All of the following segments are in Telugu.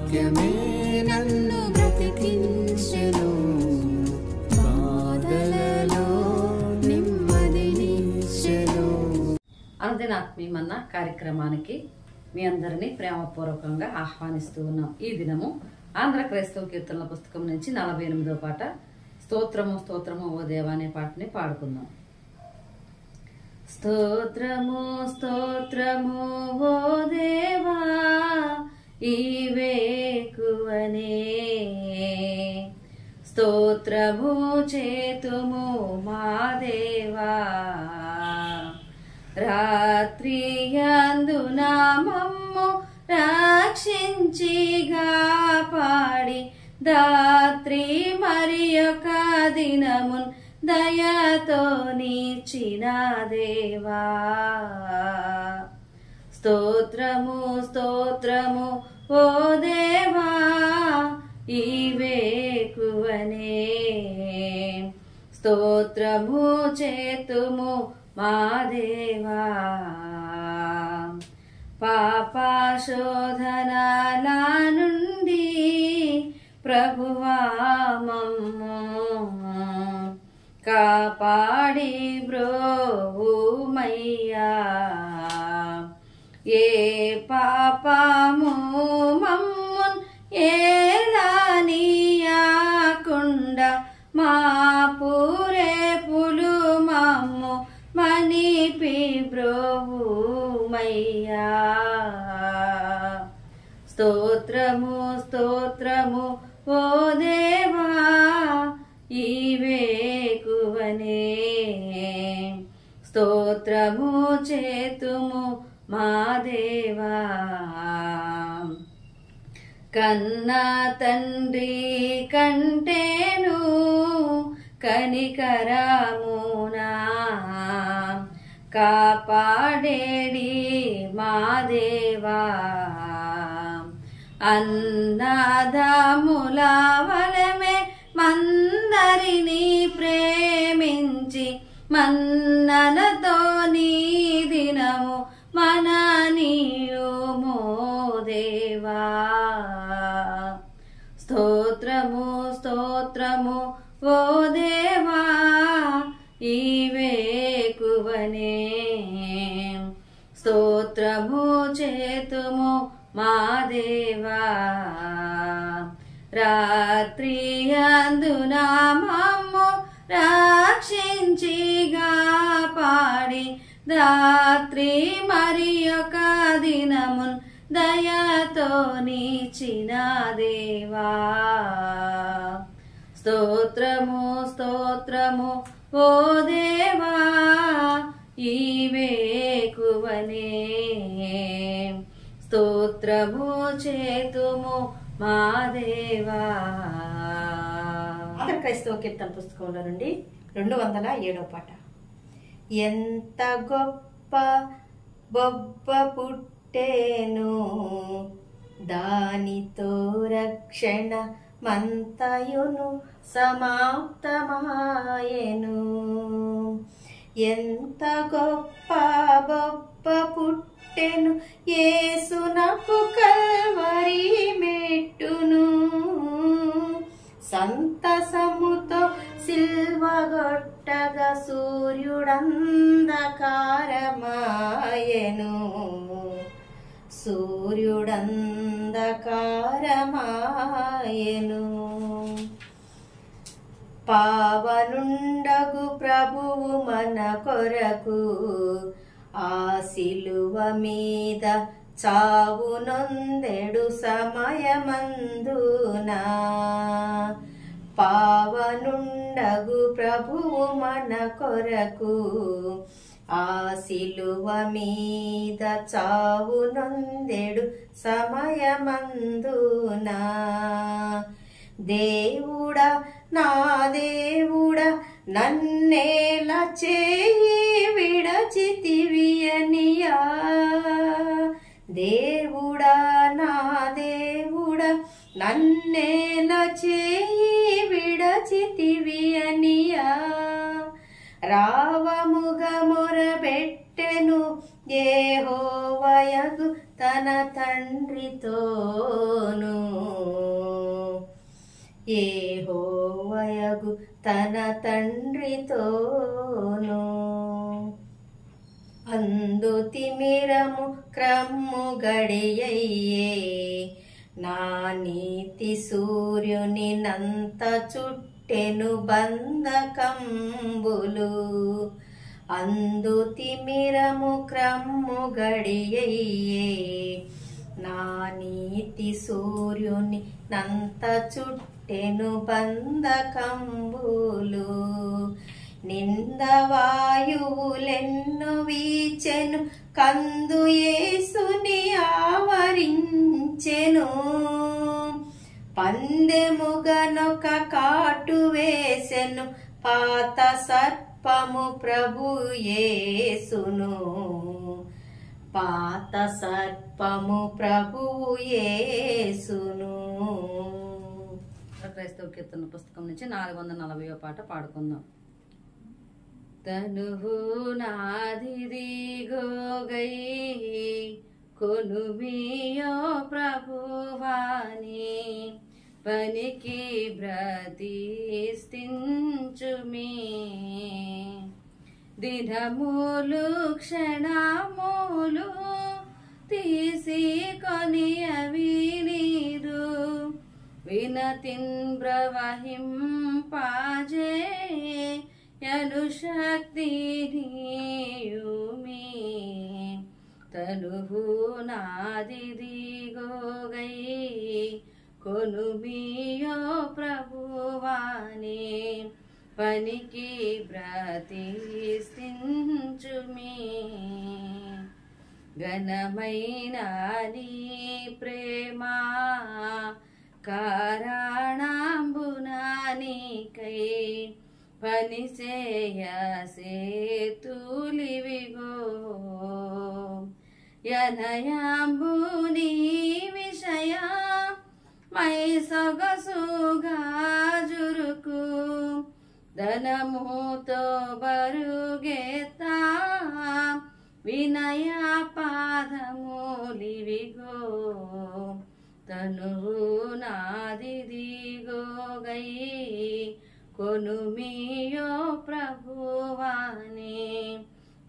వాక్యమే నన్ను బ్రతికించెను, బాధలలో నెమ్మదినిచ్చెను. అనుదిన ఆత్మీయమన్న కార్యక్రమానికి మీ అందరినీ ప్రేమపూర్వకంగా ఆహ్వానిస్తూ ఉన్నాం. ఈ దినము ఆంధ్ర క్రైస్తవ కీర్తనల పుస్తకం నుంచి 48వ పాట స్తోత్రము స్తోత్రము ఓ దేవా అనే పాటని పాడుకుందాం. స్తోత్రము స్తోత్రము ఓ దేవా ఈవేకువనే, స్తోత్రము చేతుము మా దేవా, రాత్రి యందున మమ్ము రక్షించిగా పాడి, దాత్రి మరి ఒక దినమున్ దయతో నీచిన దేవా. స్తోత్రము స్తోత్రము ఓ దేవా ఈవేకువనే, స్తోత్రము చేతుము మా దేవా. పాపశోధనల నుండి ప్రభువా మమ్ము కాపాడి బ్రోవుమయ్యా, ఏ పాపము మమ్మున్ ఏలానియాకుండా మా పూరేపులు మమ్ము మనిపి బ్రోవుమయ్యా. స్తోత్రము స్తోత్రము ఓ దేవా ఈవేకువనే, స్తోత్రము చేతుము మా దేవా. కన్నా తండ్రి కంటేను కనికరమునా కాపాడేడి మా దేవా, అన్నదమ్ముల వలె మందరిని ప్రేమించి మన్ననతో నీ దినము మననీయుమో దేవా. స్తోత్రము స్తోత్రము ఓ దేవా ఈవేకువనే, స్తోత్రము చేతుము మా దేవా. రాత్రి యందున మమ్ము రక్షించిగా పాడి, రాత్రి మరి ఒక దినమున్ దయతో నీచిన దేవా. స్తోత్రము స్తోత్రము ఓ దేవా ఈవేకువనే, స్తోత్రము చేతుము మా దేవా. ఆంధ్ర క్రైస్తవ కీర్తన పుస్తకంలో నుండి 207వ పాట. ఎంత గొప్ప బొబ్బ పుట్టేను, దానితో రక్షణ మంతయును సమాప్తమాయెను. ఎంత గొప్ప బొబ్బ పుట్టెను, యేసునకు కల్వరి మెట్టును. సంతసముతో సిల్వగొట్టగా సూర్యుడంధకారమాయెను, సూర్యుడంధకారమాయెను. పావనుండగు ప్రభువు మన కొరకు ఆ శిలువ మీద చావు నొందెడు సమయమందునా. పావనుండగు ప్రభువు మన కొరకు ఆ శిలువ మీద చావు నొందెడు సమయమందునా. దేవుడా నా దేవుడా నన్నేలా చేయి విడచితివియనియా. దేవుడా నా దేవుడా నన్నేలా చేయి విడచితివియనియా. రావముగ మొరబెట్టెను యెహోవాయగు తన తండ్రితోను. యెహోవాయగు తన తండ్రితోను. అందు తిమిరము క్రమ్ము గడియయ్యే, నా నీతి సూర్యుని నంత చుట్టెను బంధకంబులు. అందు తిమిరము క్రమ్ము గడియయ్యే, నా నీతి సూర్యుని నంత చుట్టెను బంధకంబులు. నిందవాయువులెన్ను వీచెను, కందు యేసుని ఆవరించెను. పందెముగనొక కాటు వేసెను, పాత సర్పము ప్రభు యేసును. పాత సర్పము ప్రభు యేసును. క్రైస్తవ కీర్తన పుస్తకం నుంచి 440వ పాట పాడుకుందాం. తనువు నాదిదిగో గై కొనుమియో ప్రభువాని, పనికి బ్రతిష్ఠించుమి. దినములు క్షణములు తీసుకొని అవి నీదు, వినతిన్ ప్రవహింపజేయను శక్తి నీయుమి. తనువు నాదిదిగో గై కొనుమియో ప్రభువాని, పనికి బ్రతిష్ఠించుమి. ఘనమైన నీ ప్రేమ కారణంబునా నీకై, పని చేయసేతులివిగో. యనయాంబు నీ విషయ మై సొగసుగా జురుకు, ధనముతో బరుగెత్తా వినయ పాదములివిగో. తనువు నాదిదిగో గై కొనుమియో ప్రభువాని,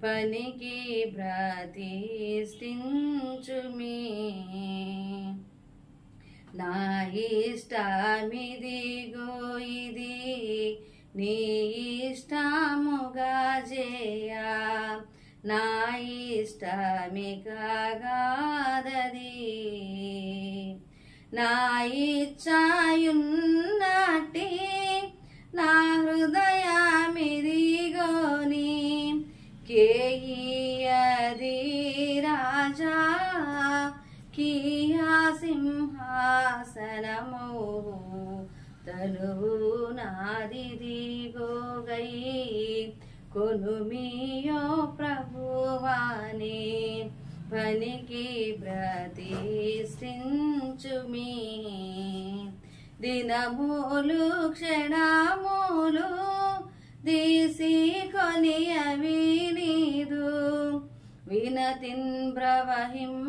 పనికి బ్రతిష్ఠించుమి. నా ఇష్టమిదిగో ఇది నీ ఇష్టముగా చేయా, నా ఇష్టమికాగాదది. నా ఇచ్ఛయున్నట్టి నా హృదయమిదిగోని, కేయది రాజా కియా సింహాసనము. తనువు నాదిదిగో గై కొనుమియో ప్రభువాని, పనికి బ్రతిష్ఠించుమి. దినములు క్షణములు తీసుకొని అవి నీదు, వినతిన్ ప్రవహింపజేయను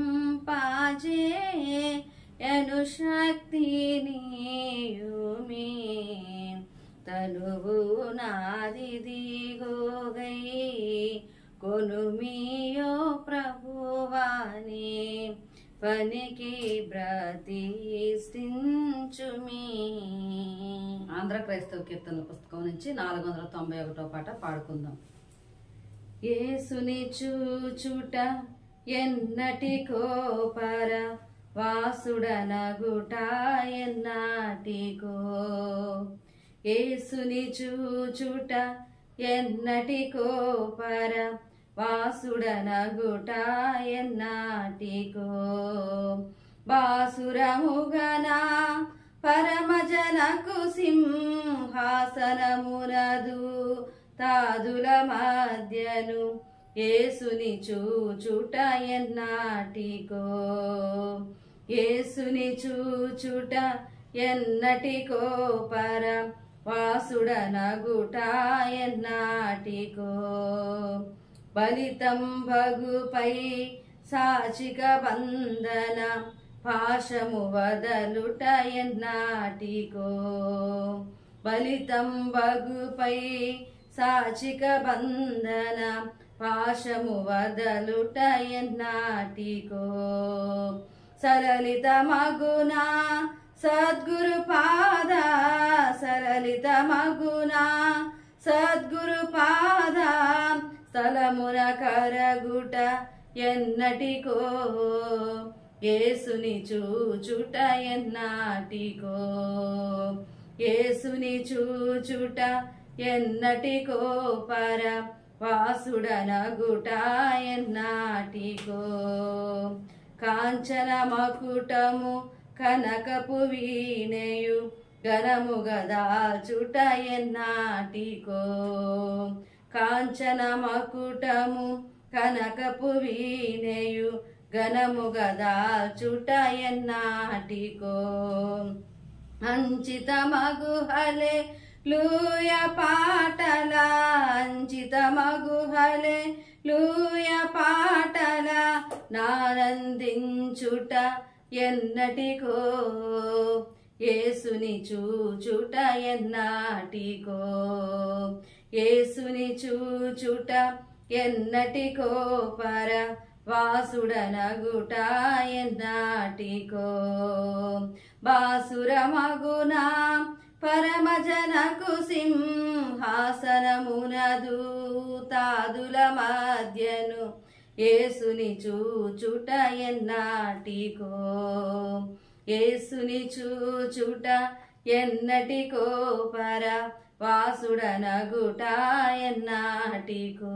శక్తి నీయుమి. తనువు నాదిదిగో గై కొనుమియో ప్రభువాని, పనికి బ్రతిష్ఠించుమి. ఆంధ్ర క్రైస్తవ కీర్తనల పుస్తకం నుంచి 491వ పాట పాడుకుందాం. యేసుని చూచుట ఎన్నటికో పర వాసుడనగుట ఎన్నటికో. యేసుని చూచుట ఎన్నటికో పర వాసుడనగుట ఎన్నటికో. బాసురముగనా పరమజనకు సింహాసనమునదు తాదుల మధ్యను, యేసుని చూచుట ఎన్నటికో. యేసుని చూచుట ఎన్నటికో పర వాసుడనగుట ఎన్నటికో. ఫలితం భగుపై సాచిక బంధన పాశము వదలుట ఎన్నాటికో బలితం బగుపై సాచిక బంధన పాశము వదలుట ఎన్నాటికో సరళిత మగునా సద్గురు పాద సరళిత మగునా సద్గురు పాద స్థలమున కరగుట ఎన్నటికో యేసుని చూచుట ఎన్నాటికో యేసుని చూచుట ఎన్నటికో పర వాసుడనగుట ఎన్నాటికో కాంచన మకుటము కనకపు వీణెయు ఘనముగా దాల్చుట ఎన్నాటికో కాంచన మకుటము కనకపు వీణెయు ఘనముగా దాల్చుట ఎన్నాటికో అంచిత మగుహలే లూయ పాటల అంచిత మగుహలే లూయ పాటల నానందించుట ఎన్నటికో యేసుని చూచుట ఎన్నాటికో యేసుని చూచుట ఎన్నటికో పర వాసుడనగుట ఎన్నాటికో బాసురమగునా పరమజనకు సింహాసనమునదు తాదుల మధ్యను యేసుని చూచుట ఎన్నాటికో యేసుని చూచుట ఎన్నటికో పర వాసుడనగుట ఎన్నాటికో